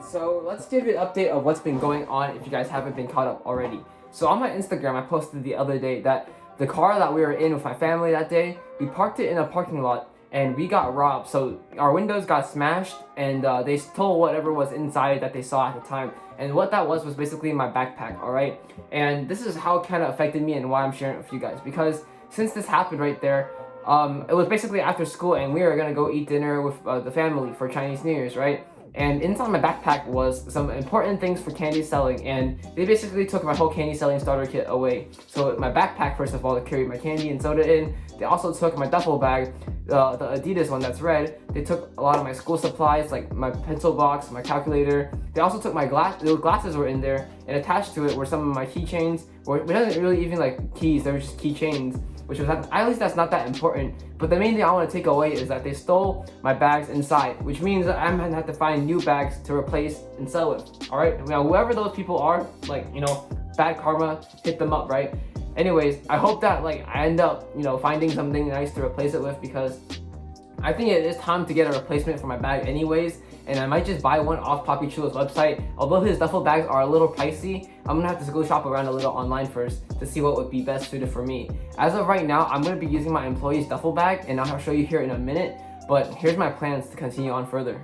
So let's give you an update of what's been going on if you guys haven't been caught up already. So on my Instagram, I posted the other day that the car that we were in with my family that day, we parked it in a parking lot and we got robbed. So our windows got smashed and they stole whatever was inside that they saw at the time. And what that was basically my backpack, alright? And this is how it kind of affected me and why I'm sharing it with you guys. Because since this happened right there, it was basically after school and we were gonna go eat dinner with the family for Chinese New Year's, right? And inside my backpack was some important things for candy selling, and they basically took my whole candy selling starter kit away. So my backpack, first of all, to carry my candy and soda in. They also took my duffel bag, the Adidas one that's red. They took a lot of my school supplies, like my pencil box, my calculator. They also took my glasses were in there, and attached to it were some of my keychains. It wasn't really even like keys, they were just keychains, which was at least that's not that important. But the main thing I want to take away is that they stole my bags inside, which means that I'm gonna have to find new bags to replace and sell with. All right, now whoever those people are, like, you know, bad karma, hit them up, right? Anyways, I hope that like I end up, you know, finding something nice to replace it with, because I think it is time to get a replacement for my bag anyways, and I might just buy one off Poppy Chulo's website. Although his duffel bags are a little pricey, I'm gonna have to go shop around a little online first to see what would be best suited for me. As of right now, I'm gonna be using my employee's duffel bag, and I'll show you here in a minute, but here's my plans to continue on further.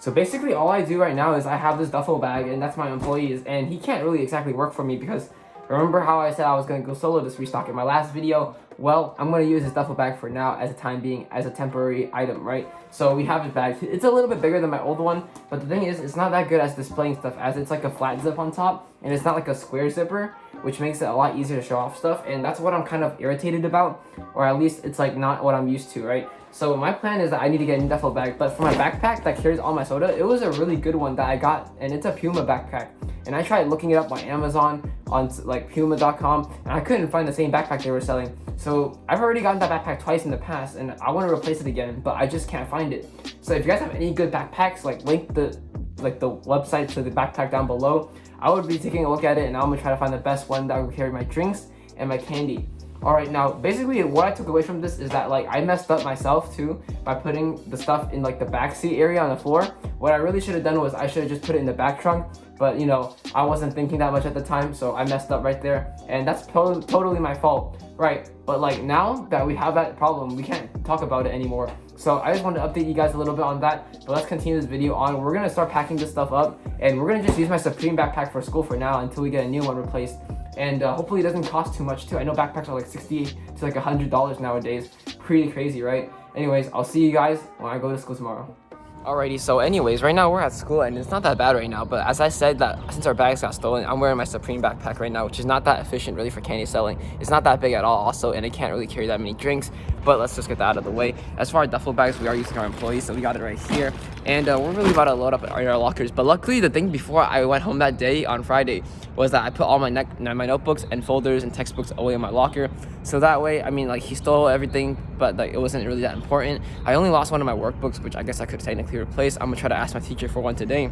So basically all I do right now is I have this duffel bag, and that's my employee's, and he can't really exactly work for me because remember how I said I was going to go solo this restock in my last video? Well, I'm going to use this duffel bag for now as a time being, as a temporary item, right? So we have this bag. It's a little bit bigger than my old one, but the thing is, it's not that good as displaying stuff, as it's like a flat zip on top, and it's not like a square zipper, which makes it a lot easier to show off stuff, and that's what I'm kind of irritated about, or at least it's like not what I'm used to, right? So my plan is that I need to get a new duffel bag, but for my backpack that carries all my soda, it was a really good one that I got, and it's a Puma backpack. And I tried looking it up on Amazon, on like Puma.com, and I couldn't find the same backpack they were selling. So I've already gotten that backpack twice in the past, and I want to replace it again, but I just can't find it. So if you guys have any good backpacks, like link the website to the backpack down below. I would be taking a look at it, and I'm gonna try to find the best one that will carry my drinks and my candy. Alright, now basically what I took away from this is that like I messed up myself too by putting the stuff in like the back seat area on the floor. What I really should have done was I should have just put it in the back trunk, but you know, I wasn't thinking that much at the time, so I messed up right there, and that's totally my fault, right? But like now that we have that problem, we can't talk about it anymore. So I just wanted to update you guys a little bit on that, but let's continue this video on. We're gonna start packing this stuff up, and we're gonna just use my Supreme backpack for school for now until we get a new one replaced. And hopefully it doesn't cost too much too. I know backpacks are like $60 to like $100 nowadays. Pretty crazy, right? Anyways, I'll see you guys when I go to school tomorrow. Alrighty, so anyways, right now we're at school and it's not that bad right now, but as I said, that since our bags got stolen, I'm wearing my Supreme backpack right now, which is not that efficient really for candy selling. It's not that big at all also, and it can't really carry that many drinks, but let's just get that out of the way. As far as duffel bags, we are using our employees, so we got it right here, and we're really about to load up our lockers. But luckily, the thing before I went home that day on Friday was that I put all my notebooks and folders and textbooks away in my locker, so that way, I mean, like, he stole everything, but like it wasn't really that important. I only lost one of my workbooks, which I guess I could technically replace. I'm gonna try to ask my teacher for one today.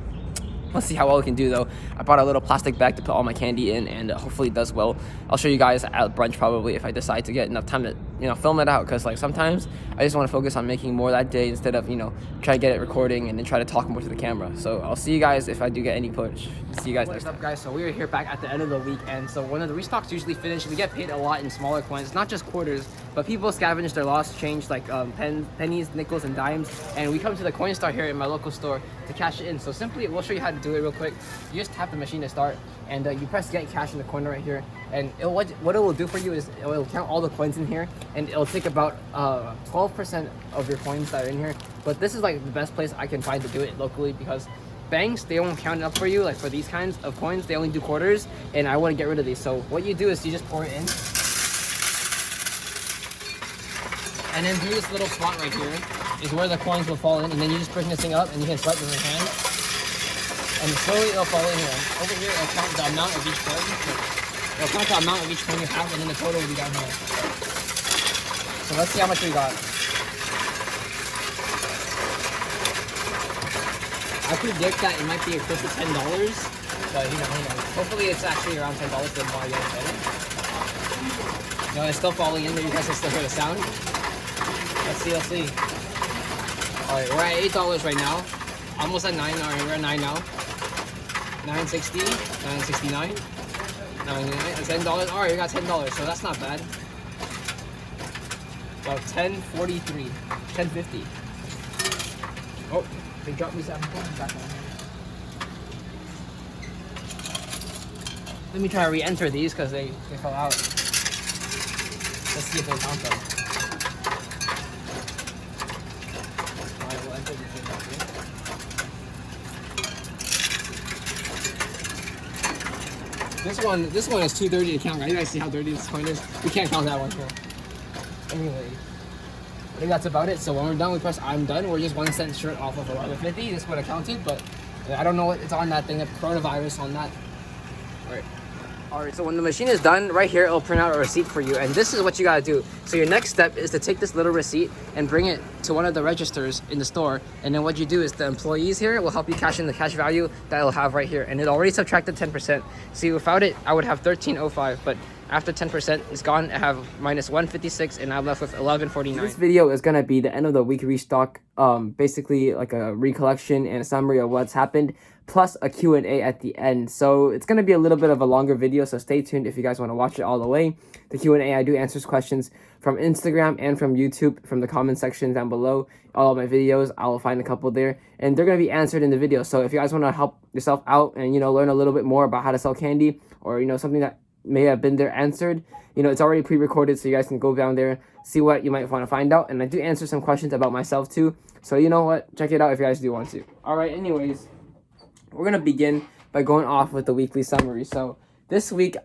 Let's see how well we can do though. I brought a little plastic bag to put all my candy in, and hopefully it does well. I'll show you guys at brunch probably if I decide to get enough time to, you know, film it out, because like sometimes I just want to focus on making more that day instead of, you know, try to get it recording and then try to talk more to the camera. So I'll see you guys if I do get any push. See you guys next time. What's up guys? So we are here back at the end of the week, and so when the restocks usually finish, we get paid a lot in smaller coins, not just quarters, but people scavenge their lost change like pennies, nickels, and dimes, and we come to the coin star here in my local store to cash it in. So simply, we'll show you how to do it real quick. You just tap the machine to start, and you press get cash in the corner right here, and what it will do for you is it will count all the coins in here, and it'll take about 12% of your coins that are in here. But this is like the best place I can find to do it locally, because banks, they won't count it up for you. Like for these kinds of coins, they only do quarters, and I want to get rid of these. So what you do is you just pour it in, and then through this little slot right here is where the coins will fall in, and then you just bring this thing up and you can swipe with your hand, and slowly it'll fall in here. Over here it'll count the amount of each coin. It'll count the amount of each coin you have, and then the total will be down here. So let's see how much we got. I predict that it might be close to $10, but you know, hopefully it's actually around $10 for the more I get it. No, it's still falling in there. You guys can still hear the sound. Let's see. All right, we're at $8 right now. Almost at 9, or we're at 9 now. $9.60, $9.69, $9.99, $10. All right, we got $10, so that's not bad. About $10.43, $10.50. Oh, they dropped me $7 back on. Let me try to re-enter these because they fell out. Let's see if they count them. Alright, we'll enter these back here. This one is too dirty to count, right? You guys see how dirty this coin is? We can't count that one here. Anyway, I think that's about it. So when we're done, we press I'm done. We're just 1 cent short off of $11.50. This would have counted, but I don't know what it's on that thing. The coronavirus on that. Alright, so when the machine is done, right here, it'll print out a receipt for you. And this is what you gotta do. So your next step is to take this little receipt and bring it to one of the registers in the store. And then what you do is the employees here will help you cash in the cash value that it'll have right here. And it already subtracted 10%. See, without it, I would have $13.05. But after 10%, it's gone. I have minus $156, and I'm left with $11.49. This video is gonna be the end of the week restock. Basically like a recollection and a summary of what's happened, plus a Q&A at the end. So it's going to be a little bit of a longer video, so stay tuned if you guys want to watch it all the way. The Q&A, I do answer questions from Instagram and from YouTube, from the comment section down below. All of my videos, I'll find a couple there, and they're going to be answered in the video. So if you guys want to help yourself out and, you know, learn a little bit more about how to sell candy, or, you know, something that may have been there answered, you know, it's already pre-recorded, so you guys can go down there, see what you might want to find out. And I do answer some questions about myself too, so you know what, check it out if you guys do want to. All right, anyways, we're gonna begin by going off with the weekly summary. So this week,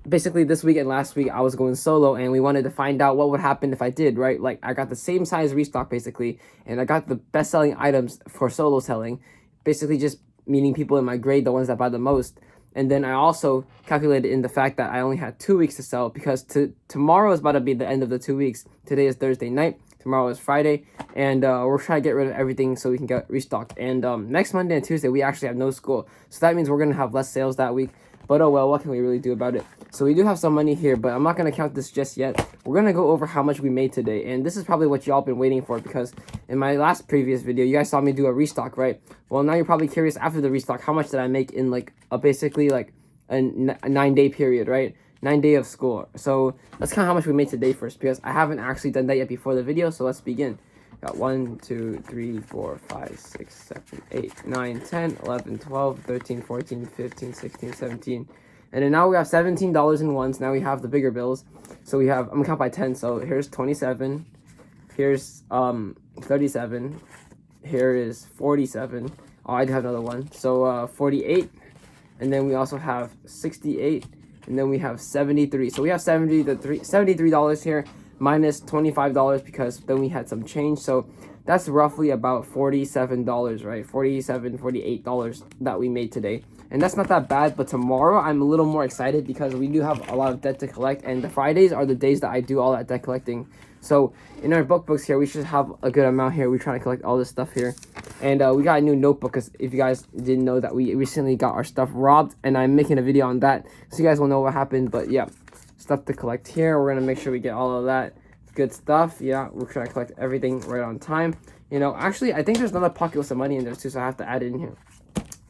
basically this week and last week, I was going solo, and we wanted to find out what would happen if I did, right? Like, I got the same size restock basically, and I got the best selling items for solo selling, basically just meaning people in my grade, the ones that buy the most. And then I also calculated in the fact that I only had 2 weeks to sell, because tomorrow is about to be the end of the 2 weeks. Today is Thursday night. Tomorrow is Friday, and we're trying to get rid of everything so we can get restocked. And next Monday and Tuesday, we actually have no school. So that means we're going to have less sales that week. But oh well, what can we really do about it? So we do have some money here, but I'm not going to count this just yet. We're going to go over how much we made today. And this is probably what y'all been waiting for, because in my last previous video, you guys saw me do a restock, right? Well, now you're probably curious after the restock, how much did I make in like basically like a 9-day period, right? 9 days of school. So let's count how much we made today first, because I haven't actually done that yet before the video. So let's begin. Got 1, 2, 3, 4, 5, 6, 7, 8, 9, 10, 11, 12, 13, 14, 15, 16, 17. And then now we have $17 in ones. Now we have the bigger bills. So we have, I'm gonna count by 10. So here's 27. Here's 37. Here is 47. Oh, I do have another one. So 48. And then we also have 68. And then we have 73. So we have $73 here, minus $25 because then we had some change. So that's roughly about $47, right? $48 that we made today. And that's not that bad, but tomorrow I'm a little more excited because we do have a lot of debt to collect, and the Fridays are the days that I do all that debt collecting. So in our books here, we should have a good amount here. We're trying to collect all this stuff here. And we got a new notebook, because if you guys didn't know that we recently got our stuff robbed, and I'm making a video on that, so you guys will know what happened. But yeah, stuff to collect here. We're gonna make sure we get all of that good stuff. Yeah, we're trying to collect everything right on time. You know, actually, I think there's another pocket with some money in there too, so I have to add it in here.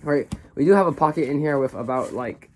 All right, we do have a pocket in here with about like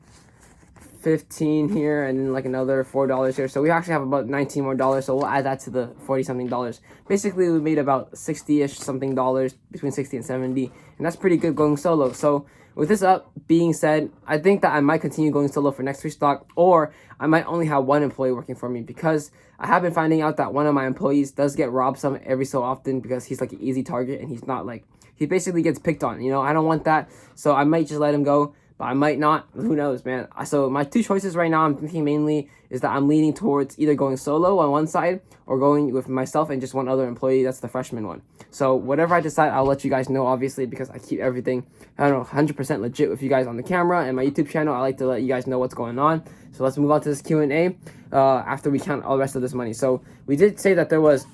15 here, and then like another $4 here, so we actually have about 19 more dollars, so we'll add that to the 40 something dollars. Basically, we made about 60ish something dollars, between 60 and 70, and that's pretty good going solo. So with this being said, I think that I might continue going solo for next restock, or I might only have one employee working for me, because I have been finding out that one of my employees does get robbed some every so often, because he's like an easy target, and he's not like, he basically gets picked on, you know. I don't want that, so I might just let him go, but I might not. Who knows, man? So my two choices right now, I'm thinking mainly, is that I'm leaning towards either going solo on one side, or going with myself and just one other employee. That's the freshman one. So whatever I decide, I'll let you guys know, obviously, because I keep everything, I don't know, 100% legit with you guys on the camera. And my YouTube channel, I like to let you guys know what's going on. So let's move on to this Q&A after we count all the rest of this money. So we did say that there was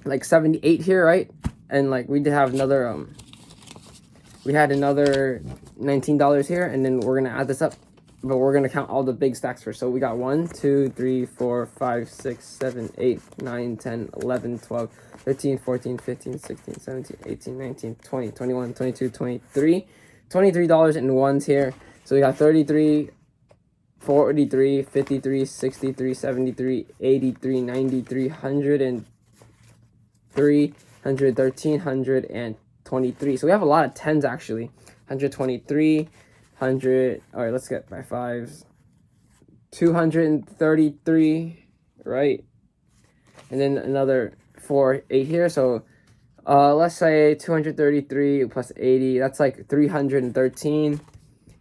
like 78 here, right? And like we did have another we had another $19 here, and then we're gonna add this up, but we're gonna count all the big stacks first. So we got 1, 2, 3, 4, 5, 6, 7, 8, 9, 10, 11, 12, 13, 14, 15, 16, 17, 18, 19, 20, 21, 22, 23, $23 in ones here. So we got 33, 43, 53, 63, 73, 83, 93, 103, 113, 123. So we have a lot of 10s actually. 123, 100. All right, let's get by 5s. 233, right? And then another 4, 8 here. So let's say 233 plus 80. That's like 313.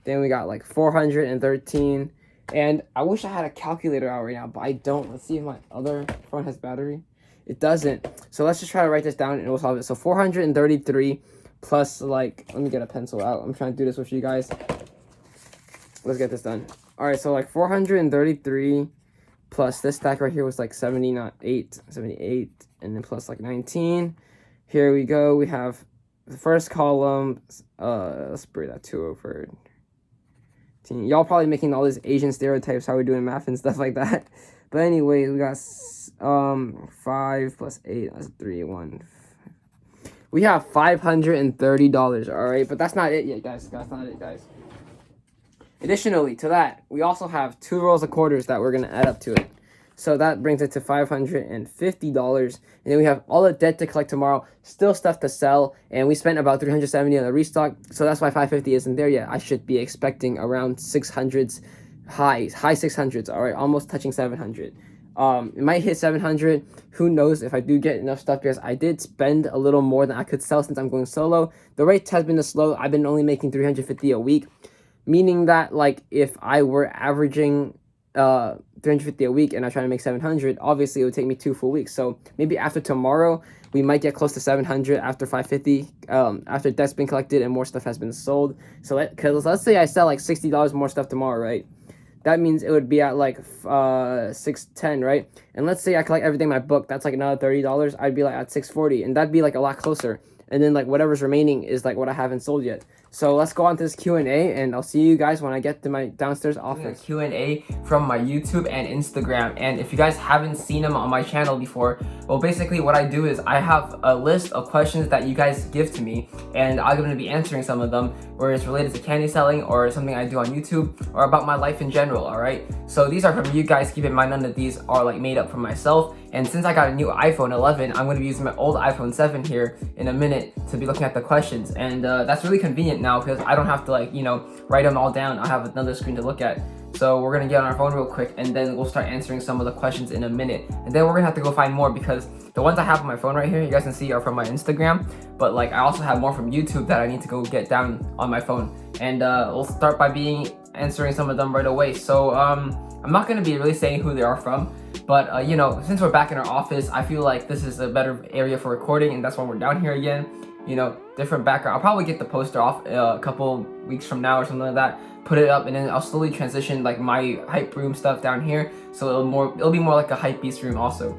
Then we got like 413. And I wish I had a calculator out right now, but I don't. Let's see if my other phone has battery. It doesn't. So let's just try to write this down and we'll solve it. So 433 plus like, let me get a pencil out. I'm trying to do this with you guys. Let's get this done. All right, so like 433 plus this stack right here was like 78, and then plus like 19. Here we go. We have the first column. Let's bring that 2 over. Y'all probably making all these Asian stereotypes how we're doing math and stuff like that. But anyway, we got 5 plus 8. That's 3, 1. We have $530. All right, but that's not it yet, guys. That's not it, guys. Additionally to that, we also have 2 rolls of quarters that we're going to add up to it. So that brings it to $550. And then we have all the debt to collect tomorrow, still stuff to sell, and we spent about $370 on the restock. So that's why $550 isn't there yet. I should be expecting around 600s, high 600s, all right, almost touching 700. It might hit 700. Who knows if I do get enough stuff, because I did spend a little more than I could sell since I'm going solo. The rate has been slow. I've been only making $350 a week. Meaning that, like, if I were averaging $350 a week and I try to make 700, obviously it would take me 2 full weeks. So maybe after tomorrow, we might get close to 700 after 550, after debt's been collected and more stuff has been sold. So let's say I sell like $60 more stuff tomorrow, right? That means it would be at like 610, right? And let's say I collect everything in my book, that's like another $30. I'd be like at 640, and that'd be like a lot closer. And then like whatever's remaining is like what I haven't sold yet. So let's go on to this Q&A, and I'll see you guys when I get to my downstairs office. Q&A from my YouTube and Instagram, and if you guys haven't seen them on my channel before, well, basically what I do is I have a list of questions that you guys give to me, and I'm going to be answering some of them, where it's related to candy selling or something I do on YouTube or about my life in general, all right? So these are from you guys. Keep in mind none of these are like made up from myself, and since I got a new iPhone 11, I'm going to be using my old iPhone 7 here in a minute to be looking at the questions, and that's really convenient now because I don't have to, like, you know, write them all down. I have another screen to look at. So we're gonna get on our phone real quick, and then we'll start answering some of the questions in a minute, and then we're gonna have to go find more, because the ones I have on my phone right here, you guys can see, are from my Instagram, but like I also have more from YouTube that I need to go get down on my phone, and we'll start by answering some of them right away. So I'm not gonna be really saying who they are from, but you know, since we're back in our office, I feel like this is a better area for recording, and that's why we're down here again. You know, different background. I'll probably get the poster off a couple weeks from now or something like that, put it up, and then I'll slowly transition like my hype room stuff down here, so it'll be more like a hype beast room also.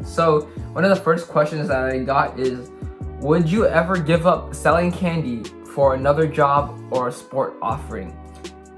So one of the first questions that I got is, would you ever give up selling candy for another job or a sport offering?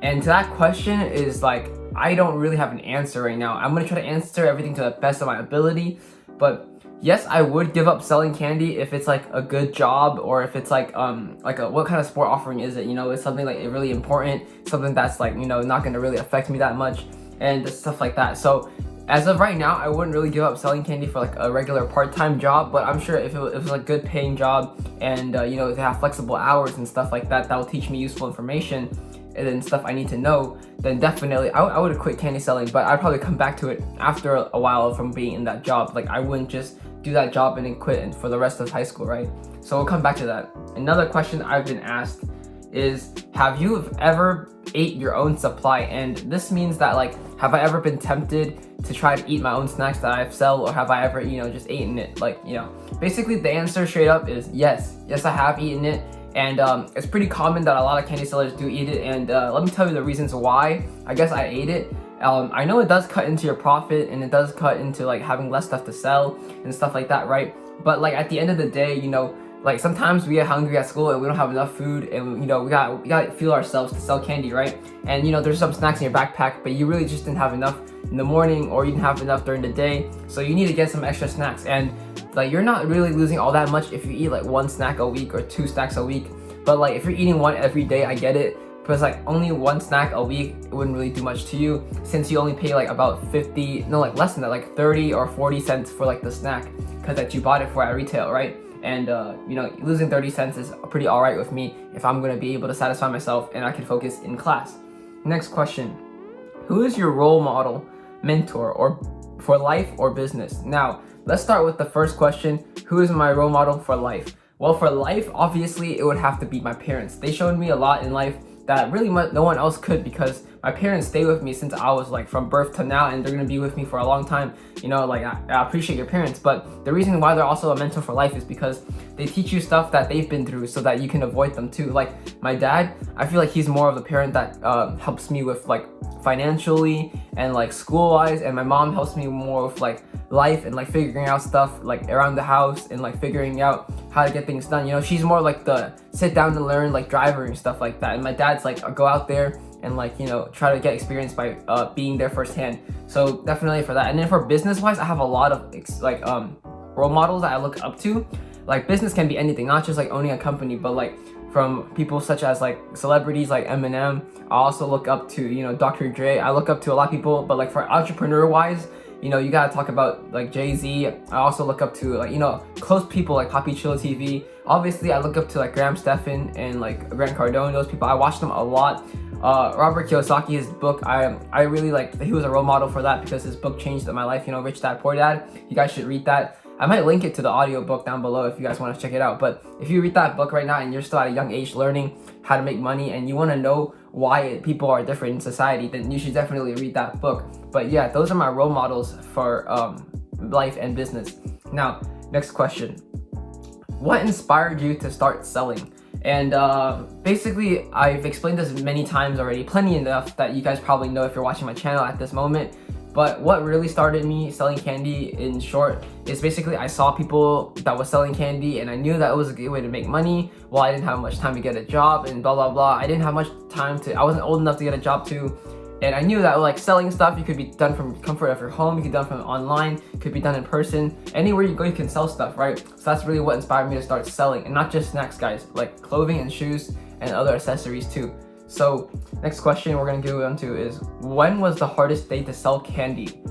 And to that question is like, I don't really have an answer right now. I'm gonna try to answer everything to the best of my ability, but yes, I would give up selling candy if it's like a good job, or if it's like what kind of sport offering is it? You know, it's something like really important, something that's like, you know, not gonna really affect me that much, and stuff like that. So as of right now, I wouldn't really give up selling candy for like a regular part-time job, but I'm sure if it was like a good paying job, and you know, they have flexible hours and stuff like that, that will teach me useful information and then stuff I need to know, then definitely I would have quit candy selling, but I'd probably come back to it after a while from being in that job. Like, I wouldn't just do that job and then quit for the rest of high school, right? So we'll come back to that. Another question I've been asked is, have you ever ate your own supply? And this means that, like, have I ever been tempted to try to eat my own snacks that I sell, or have I ever, you know, just eaten it? Like, you know, basically the answer straight up is yes. Yes, I have eaten it. And it's pretty common that a lot of candy sellers do eat it, and let me tell you the reasons why I guess I ate it. I know it does cut into your profit, and it does cut into like having less stuff to sell and stuff like that, right? But like at the end of the day, you know, like sometimes we get hungry at school and we don't have enough food, and you know, we got to fuel ourselves to sell candy, right? And you know, there's some snacks in your backpack, but you really just didn't have enough in the morning, or you didn't have enough during the day, so you need to get some extra snacks. And like, you're not really losing all that much if you eat like one snack a week or 2 snacks a week, But like if you're eating one every day, I get it. But it's like only one snack a week, it wouldn't really do much to you, since you only pay like about 50, no, like less than that, like 30 or 40 cents for like the snack, because that you bought it for at retail, right? And you know, losing 30 cents is pretty alright with me if I'm gonna be able to satisfy myself and I can focus in class. Next question. Who is your role model, mentor, or for life or business? Now, let's start with the first question. Who is my role model for life? Well, for life, obviously, it would have to be my parents. They showed me a lot in life that really no one else could, because my parents stay with me since I was like from birth to now, and they're gonna be with me for a long time. You know, like I appreciate your parents, but the reason why they're also a mentor for life is because they teach you stuff that they've been through so that you can avoid them too. Like my dad, I feel like he's more of the parent that helps me with like financially and like school wise, and my mom helps me more with like life and like figuring out stuff like around the house and like figuring out how to get things done. You know, she's more like the sit down to learn like driver and stuff like that, and my dad's like go out there and like, you know, try to get experience by being there firsthand. So definitely for that. And then for business wise, I have a lot of role models that I look up to. Like business can be anything, not just like owning a company, but like from people such as like celebrities like Eminem. I also look up to, you know, Dr. Dre. I look up to a lot of people, but like for entrepreneur wise, you know, you gotta talk about like Jay-Z. I also look up to like, you know, close people like Poppy Chill TV. Obviously, I look up to like Graham Stephan and like Grant Cardone. Those people, I watch them a lot. Robert Kiyosaki, his book, I really like. He was a role model for that because his book changed my life. You know, Rich Dad Poor Dad. You guys should read that. I might link it to the audio book down below if you guys want to check it out. But if you read that book right now and you're still at a young age learning how to make money and you want to know why people are different in society, then you should definitely read that book. But yeah, those are my role models for life and business. Now, next question. What inspired you to start selling? And basically, I've explained this many times already, plenty enough that you guys probably know if you're watching my channel at this moment. But what really started me selling candy, in short, is basically I saw people that was selling candy and I knew that it was a good way to make money. Well, I didn't have much time to get a job and blah, blah, blah. I didn't have much time I wasn't old enough to get a job too. And I knew that like selling stuff, you could be done from comfort of your home, you could be done from online, could be done in person. Anywhere you go, you can sell stuff, right? So that's really what inspired me to start selling, and not just snacks, guys, like clothing and shoes and other accessories too. So next question we're gonna go into is, when was the hardest day to sell candy?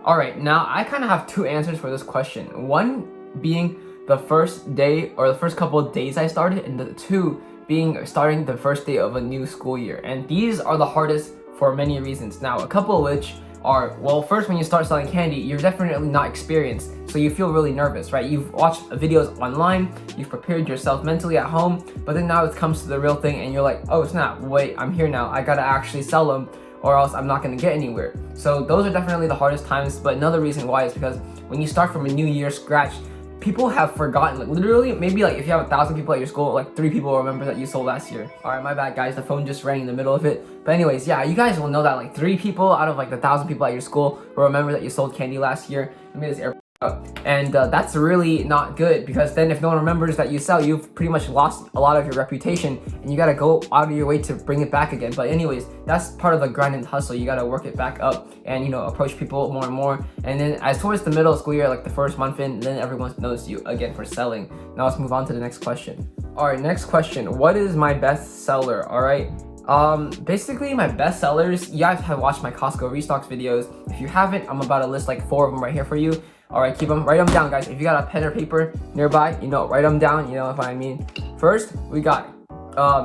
All right, now I kind of have two answers for this question. One being the first day or the first couple of days I started, and the two being starting the first day of a new school year. And these are the hardest for many reasons. Now, a couple of which are, well, first, when you start selling candy, you're definitely not experienced, so you feel really nervous, right? You've watched videos online, you've prepared yourself mentally at home, but then now it comes to the real thing and you're like, oh snap, wait, I'm here now, I gotta actually sell them or else I'm not gonna get anywhere. So those are definitely the hardest times. But another reason why is because when you start from a new year scratch, people have forgotten, like literally, maybe like if you have 1,000 people at your school, like 3 people will remember that you sold last year. All right, my bad guys, the phone just rang in the middle of it. But anyways, yeah, you guys will know that like 3 people out of like the 1,000 people at your school will remember that you sold candy last year. Let me just air up. And that's really not good, because then if no one remembers that you sell, you've pretty much lost a lot of your reputation and you gotta go out of your way to bring it back again. But anyways, that's part of the grind and hustle. You gotta work it back up and, you know, approach people more and more. And then as towards the middle of school year, like the first month in, then everyone knows you again for selling. Now let's move on to the next question. All right, next question. What is my best seller? All right. Basically my best sellers, you guys have watched my Costco restocks videos. If you haven't, I'm about to list like 4 of them right here for you. All right, write them down, guys. If you got a pen or paper nearby, you know, write them down, you know what I mean. First, we got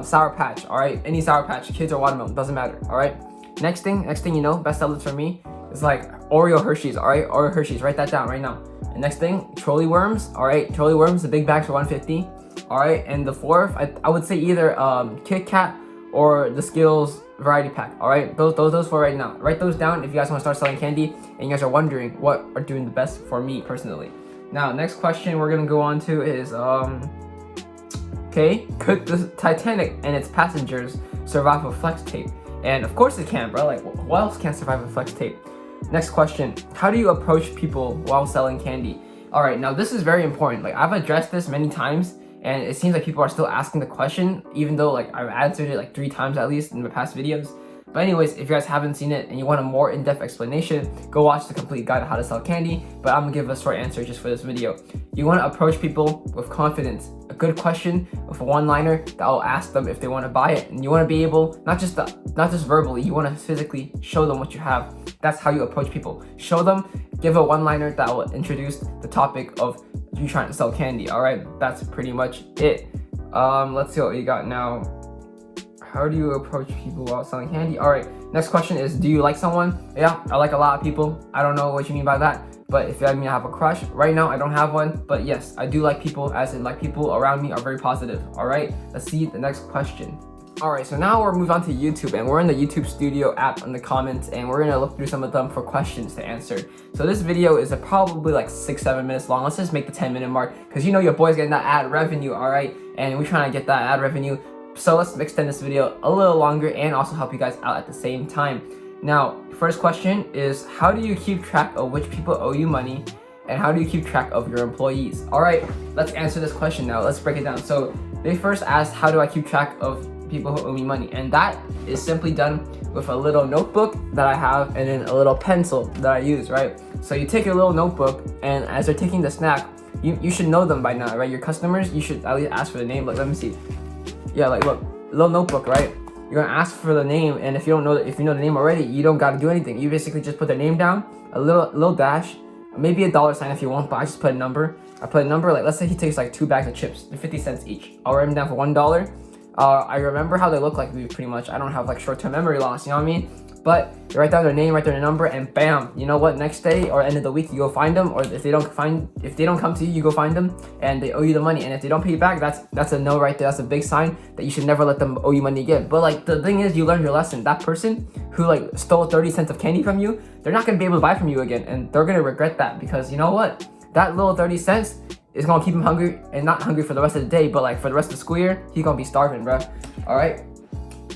Sour Patch, all right? Any Sour Patch, kids or watermelon, doesn't matter, all right? Next thing, you know, best sellers for me is like Oreo Hershey's, all right? Oreo Hershey's, write that down right now. And next thing, Trolley Worms, all right? Trolley Worms, the big bags for $150, all right? And the fourth, I would say either Kit Kat or the Skittles variety pack, all right? Those 4 right now. Write those down if you guys want to start selling candy and you guys are wondering what are doing the best for me personally. Now, next question we're gonna go on to is, okay, could the Titanic and its passengers survive with flex tape? And of course it can, bro. Like, what else can survive with flex tape? Next question, how do you approach people while selling candy? All right, now this is very important. Like, I've addressed this many times, and it seems like people are still asking the question, even though like I've answered it like 3 times at least in my past videos. But anyways, if you guys haven't seen it and you want a more in-depth explanation, go watch the complete guide on how to sell candy. But I'm gonna give a short answer just for this video. You want to approach people with confidence, a good question with a one-liner that will ask them if they want to buy it, and you want to be able not just verbally, you want to physically show them what you have. That's how you approach people. Show them, give a one-liner that will introduce the topic of you trying to sell candy. All right, that's pretty much it. Let's see what we got now. How do you approach people while selling candy? All right, next question is, do you like someone? Yeah, I like a lot of people. I don't know what you mean by that, but if I mean I have a crush, right now I don't have one, but yes, I do like people, as in like people around me are very positive. All right, let's see the next question. All right, so now we're moved on to YouTube, and we're in the YouTube Studio app in the comments, and we're gonna look through some of them for questions to answer. So this video is probably like 6-7 minutes long. Let's just make the 10-minute mark, because you know your boy's getting that ad revenue, all right? And we're trying to get that ad revenue. So let's extend this video a little longer and also help you guys out at the same time. Now, first question is, how do you keep track of which people owe you money, and how do you keep track of your employees? All right, let's answer this question now. Let's break it down. So they first asked, how do I keep track of people who owe me money? And that is simply done with a little notebook that I have and then a little pencil that I use, right? So you take your little notebook, and as they're taking the snack, you should know them by now, right? Your customers, you should at least ask for the name. Like, let me see. Yeah, like look, little notebook, right? You're gonna ask for the name, and if you know the name already, you don't gotta do anything. You basically just put their name down, a little dash, maybe $$ if you want, but I just put a number. I put a number, like let's say he takes like 2 bags of chips, 50 cents each. I'll write them down for $1. I remember how they look like pretty much. I don't have like short-term memory loss, you know what I mean? But you write down their name, write down their number, and bam, you know what? Next day or end of the week, you go find them. Or if they don't come to you, you go find them, and they owe you the money. And if they don't pay you back, that's a no right there. That's a big sign that you should never let them owe you money again. But like the thing is, you learned your lesson. That person who like stole 30 cents of candy from you, they're not gonna be able to buy from you again, and they're gonna regret that, because you know what? That little 30 cents is gonna keep him hungry, and not hungry for the rest of the day, but like for the rest of the school year, he's gonna be starving, bro. All right.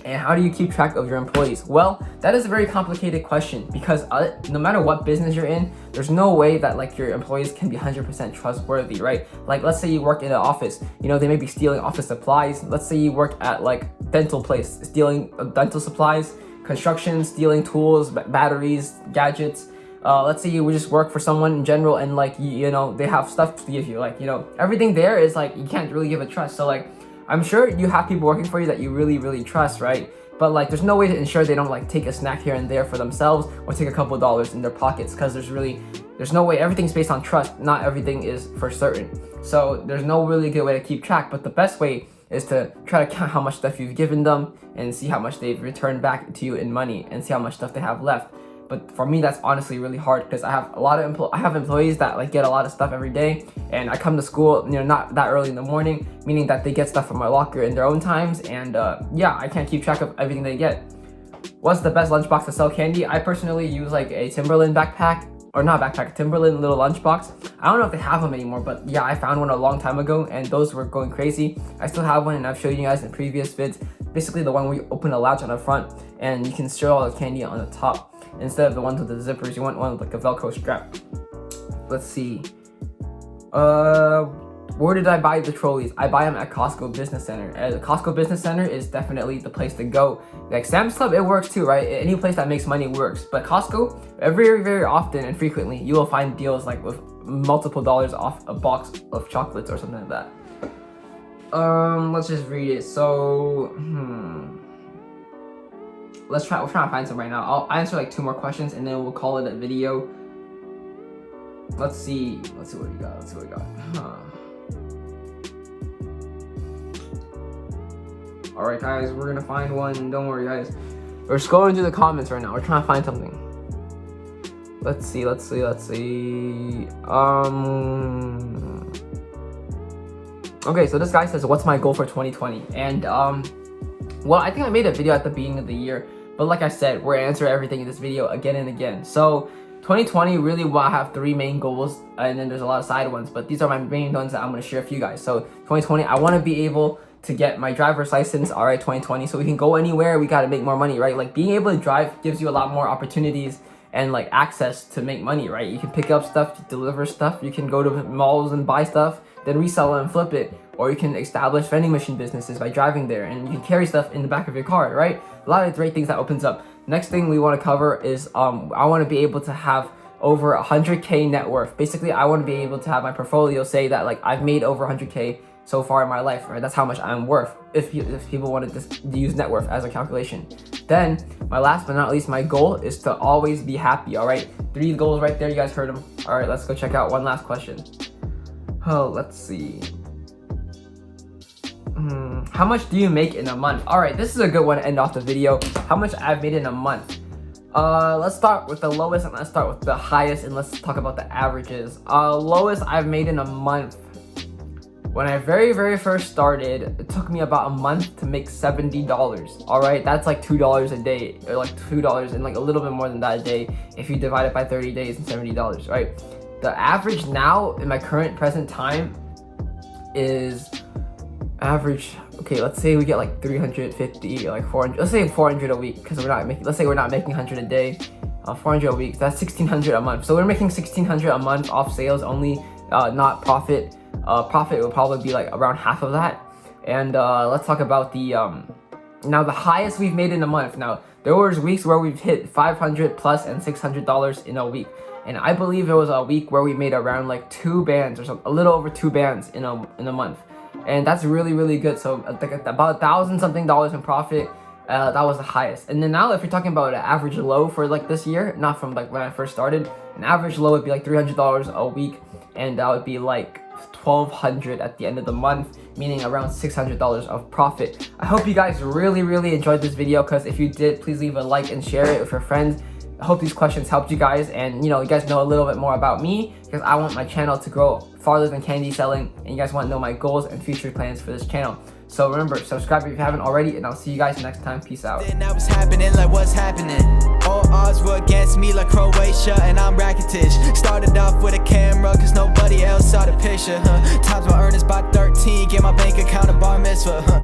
And how do you keep track of your employees? Well, that is a very complicated question, because no matter what business you're in, there's no way that like your employees can be 100% trustworthy, right? Like let's say you work in an office, you know, they may be stealing office supplies. Let's say you work at like dental place, stealing dental supplies, construction, stealing tools, batteries, gadgets. Let's say you just work for someone in general, and like you know they have stuff to give you, like you know everything there is like you can't really give a trust. So like I'm sure you have people working for you that you really trust, right? But like there's no way to ensure they don't like take a snack here and there for themselves, or take a couple $dollars in their pockets, because there's no way. Everything's based on trust. Not everything is for certain. So there's no really good way to keep track. But the best way is to try to count how much stuff you've given them, and see how much they've returned back to you in money, and see how much stuff they have left. But for me, that's honestly really hard, because I have a lot of employees that like get a lot of stuff every day, and I come to school, you know, not that early in the morning, meaning that they get stuff from my locker in their own times, and yeah, I can't keep track of everything they get. What's the best lunchbox to sell candy? I personally use like a Timberland backpack, or not backpack, Timberland little lunchbox. I don't know if they have them anymore, but yeah, I found one a long time ago, and those were going crazy. I still have one, and I've showed you guys in previous vids. Basically, the one where you open a latch on the front, and you can store all the candy on the top. Instead of the ones with the zippers, you want one with like a Velcro strap. Let's see. Where did I buy the trolleys? I buy them at Costco Business Center. The Costco Business Center is definitely the place to go. Like Sam's Club, it works too, right? Any place that makes money works. But Costco, very often and frequently, you will find deals like with multiple dollars off a box of chocolates or something like that. Let's just read it. So, we're trying to find some right now. I'll answer like 2 more questions, and then we'll call it a video. Let's see what we got. All right, guys, we're gonna find one. Don't worry, guys. We're scrolling through the comments right now. We're trying to find something. Let's see. Okay, so this guy says, what's my goal for 2020? And well, I think I made a video at the beginning of the year, but like I said, we're answering everything in this video again and again. So 2020, really, I have 3 main goals, and then there's a lot of side ones, but these are my main ones that I'm going to share with you guys. So 2020, I want to be able to get my driver's license, all right, 2020, so we can go anywhere. We got to make more money, right? Like being able to drive gives you a lot more opportunities and like access to make money, right? You can pick up stuff, deliver stuff, you can go to malls and buy stuff, then resell it and flip it. Or you can establish vending machine businesses by driving there, and you can carry stuff in the back of your car, right? A lot of great things that opens up. Next thing we want to cover is I want to be able to have over 100K net worth. Basically, I want to be able to have my portfolio say that like I've made over 100K so far in my life, right? That's how much I'm worth if people wanted to use net worth as a calculation. Then my last but not least, my goal is to always be happy. All right, 3 goals right there, you guys heard them. All right, let's go check out one last question. Oh, let's see. How much do you make in a month? All right, this is a good one to end off the video. How much I've made in a month. Let's start with the lowest and let's start with the highest, and let's talk about the averages. Lowest I've made in a month. When I very first started, it took me about a month to make $70. All right, that's like $2 a day, or like $2 and like a little bit more than that a day if you divide it by 30 days and $70, right? The average now in my current present time is average. Okay, let's say we get like 350, like 400. Let's say 400 a week because we're not making. Let's say we're not making 100 a day. 400 a week. That's 1,600 a month. So we're making 1,600 a month off sales only, not profit. Profit will probably be like around half of that. And let's talk about the now the highest we've made in a month. Now there was weeks where we've hit 500 plus and $600 in a week, and I believe there was a week where we made around like 2 bands or something, a little over 2 bands in a month, and that's really good. So like about $1,000 something in profit. That was the highest. And then now if you're talking about an average low for like this year, not from like when I first started, an average low would be like $300 a week, and that would be like $1,200 at the end of the month, meaning around $600 of profit. I hope you guys really enjoyed this video, because if you did, please leave a like and share it with your friends. I hope these questions helped you guys, and you guys know a little bit more about me, because I want my channel to grow farther than candy selling, and you guys want to know my goals and future plans for this channel. So remember, subscribe if you haven't already, and I'll see you guys next time. Peace out. That was happening, like what's happening? All odds were against me like Croatia, and I'm racketish. Started off with a camera cause nobody else saw the picture. Times my earnings by 13, get my bank account a bar mitzvah.